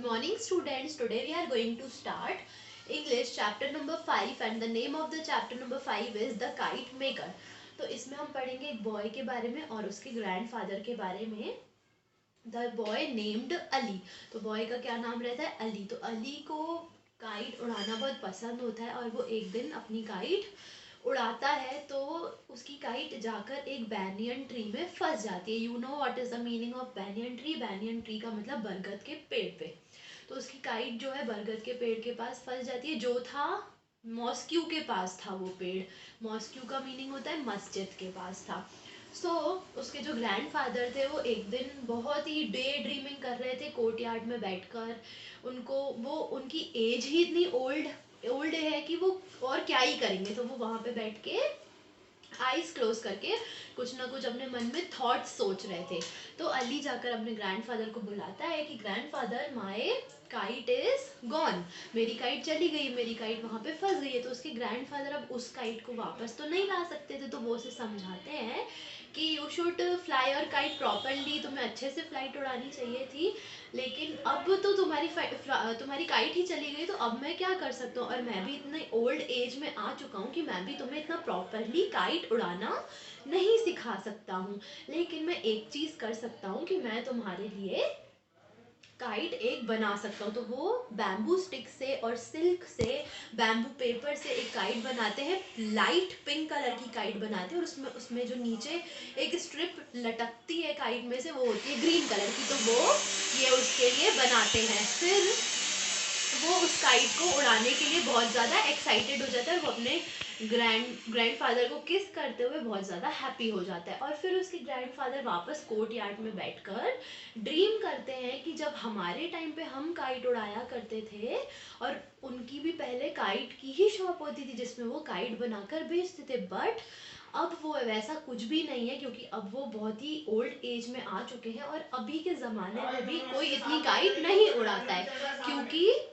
Good morning students. Today we are going to start English chapter number 5 and the name of the chapter number 5 is The Kite Maker. तो इसमें हम पढ़ेंगे एक boy के बारे में और उसके ग्रैंडफादर के बारे में. The boy named Ali. तो बॉय का क्या नाम रहता है? अली. तो अली को काइट उड़ाना बहुत पसंद होता है और वो एक दिन अपनी काइट उड़ाता है तो उसकी काइट जाकर एक बैनियन ट्री में फंस जाती है. You know what is the meaning of banyan tree? Banyan tree का मतलब बरगद के पेड़ पे. तो उसकी काइट जो है बरगद के पेड़ के पास फंस जाती है, जो था मॉस्क्यू के पास था वो पेड़. मॉस्क्यू का मीनिंग होता है मस्जिद के पास था. उसके जो ग्रैंडफादर थे वो एक दिन बहुत ही डे ड्रीमिंग कर रहे थे कोर्टयार्ड में बैठकर. उनकी एज ही इतनी ओल्ड ओल्ड है कि वो और क्या ही करेंगे. तो वो वहाँ पे बैठ के आईज क्लोज करके कुछ ना कुछ अपने मन में थॉट्स सोच रहे थे. तो अली जाकर अपने ग्रैंडफादर को बुलाता है कि grandfather, my kite is gone. मेरी काइट चली गई, मेरी काइट वहाँ पे फंस गई है. तो उसके ग्रैंडफादर अब उस काइट को वापस तो नहीं ला सकते थे, तो वो उसे समझाते हैं कि you should fly your kite properly. तुम्हें अच्छे से फ्लाइट उड़ानी चाहिए थी, लेकिन अब तो तुम्हारी काइट ही चली गई, तो अब मैं क्या कर सकता हूँ. और मैं भी इतने ओल्ड एज में आ चुका हूँ कि मैं भी तुम्हें इतना प्रॉपरली काइट उड़ाना नहीं सिखा सकता हूँ. लेकिन मैं एक चीज़ कर सकता हूँ कि मैं तुम्हारे लिए काइट एक बना सकता हूँ. तो वो बैम्बू स्टिक से और सिल्क से, बैम्बू पेपर से एक काइट बनाते हैं. लाइट पिंक कलर की काइट बनाते हैं और उसमें उसमें जो नीचे एक स्ट्रिप लटकती है काइट में से, वो होती है ग्रीन कलर की. तो वो ये उसके लिए बनाते हैं. फिर वो उस काइट को उड़ाने के लिए बहुत ज़्यादा एक्साइटेड हो जाता है और वो अपने ग्रैंडफादर को किस करते हुए बहुत ज़्यादा हैप्पी हो जाता है. और फिर उसके ग्रैंडफादर वापस कोर्ट यार्ड में बैठकर ड्रीम करते हैं कि जब हमारे टाइम पे हम काइट उड़ाया करते थे, और उनकी भी पहले काइट की ही शॉप होती थी जिसमें वो काइट बनाकर बेचते थे. बट अब वो वैसा कुछ भी नहीं है, क्योंकि अब वो बहुत ही ओल्ड एज में आ चुके हैं और अभी के ज़माने में भी कोई इतनी काइट नहीं उड़ाता है, क्योंकि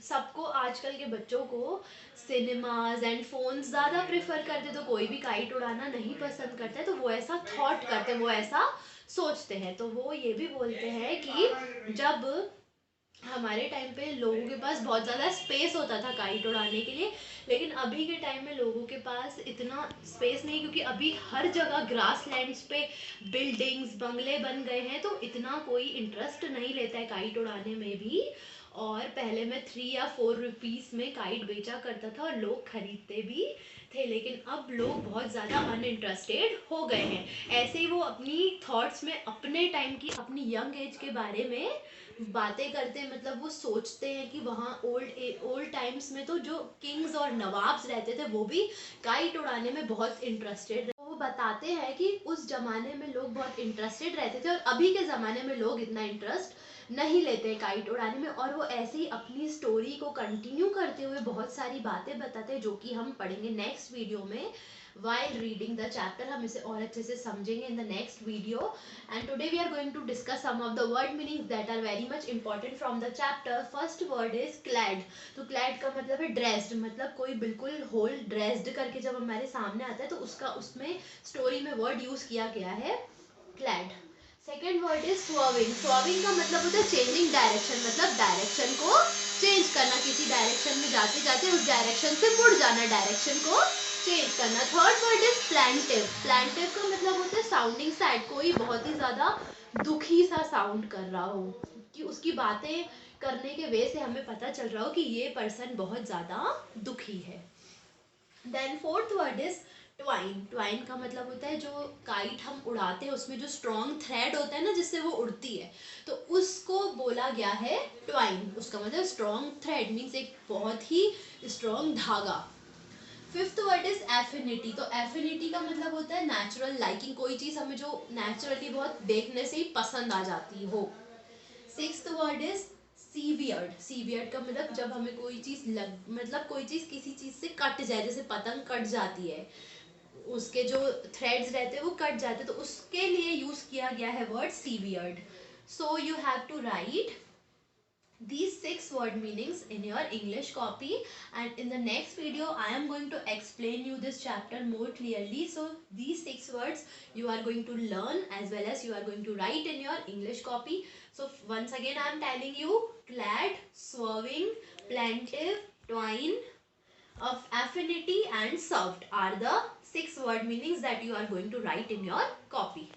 सबको, आजकल के बच्चों को सिनेमाज एंड फोन्स ज़्यादा प्रेफर करते. तो कोई भी काइट उड़ाना नहीं पसंद करता है. तो वो ऐसा थॉट करते हैं, वो ऐसा सोचते हैं. तो वो ये भी बोलते हैं कि जब हमारे टाइम पे लोगों के पास बहुत ज़्यादा स्पेस होता था काइट उड़ाने के लिए, लेकिन अभी के टाइम में लोगों के पास इतना स्पेस नहीं, क्योंकि अभी हर जगह ग्रास लैंड्स पे बिल्डिंग्स, बंगले बन गए हैं. तो इतना कोई इंटरेस्ट नहीं लेता है काइट उड़ाने में भी. और पहले मैं 3 या 4 रुपीस में काइट बेचा करता था और लोग खरीदते भी थे, लेकिन अब लोग बहुत ज़्यादा अनइंटरेस्टेड हो गए हैं. ऐसे ही वो अपनी थॉट्स में अपने टाइम की, अपनी यंग एज के बारे में बातें करते हैं. मतलब वो सोचते हैं कि वहाँ ओल्ड टाइम्स में तो जो किंग्स और नवाब्स रहते थे वो भी काइट उड़ाने में बहुत इंटरेस्टेड. वो बताते हैं कि उस जमाने में लोग बहुत इंटरेस्टेड रहते थे और अभी के ज़माने में लोग इतना इंटरेस्ट नहीं लेते काइट उड़ाने में. और वो ऐसे ही अपनी स्टोरी को कंटिन्यू करते हुए बहुत सारी बातें बताते हैं, जो कि हम पढ़ेंगे नेक्स्ट वीडियो में. while reading the chapter हम इसे और अच्छे से समझेंगे in the next video. And today we are going to discuss some of the word meanings that are very much important from the chapter. First word is clad. तो clad का मतलब है dressed. मतलब कोई बिल्कुल whole dressed करके जब हमारे सामने आता है तो उसका उसमें स्टोरी में वर्ड यूज किया गया है clad. Second word is swerving. Swerving का मतलब होता है चेंजिंग डायरेक्शन. मतलब डायरेक्शन को चेंज करना, किसी डायरेक्शन में जाते जाते उस डायरेक्शन से मुड़ जाना, डायरेक्शन को चेंज करना. Third word is plaintive. Plaintive का मतलब होता है साउंडिंग सैड. कोई बहुत ही ज्यादा दुखी सा साउंड कर रहा हो, कि उसकी बातें करने के वे से हमें पता चल रहा हो कि ये पर्सन बहुत ज्यादा दुखी है. Then fourth word is twine. Twine का मतलब होता है जो काइट हम उड़ाते हैं उसमें जो स्ट्रॉन्ग थ्रेड होता है ना जिससे वो उड़ती है, तो उसको बोला गया है ट्वाइन. उसका मतलब स्ट्रॉन्ग थ्रेड मीन्स एक बहुत ही स्ट्रॉन्ग धागा. Fifth word is affinity. तो एफिनिटी का मतलब होता है नेचुरल लाइकिंग. कोई चीज़ हमें जो नेचुरली बहुत देखने से ही पसंद आ जाती हो. Sixth word is severed. Severed का मतलब जब हमें कोई चीज़ मतलब कोई चीज़ किसी चीज़ से कट जाए, जैसे पतंग कट जाती है, उसके जो थ्रेड्स रहते हैं वो कट जाते हैं, तो उसके लिए यूज किया गया है word severed. So you have to write these 6 word meanings in your English copy, and in the next video I am going to explain you this chapter more clearly. So these 6 words you are going to learn as well as you are going to write in your English copy. So once again I am telling you, glad, swerving, plaintive, twine, of affinity and served are the 6 word meanings that you are going to write in your copy.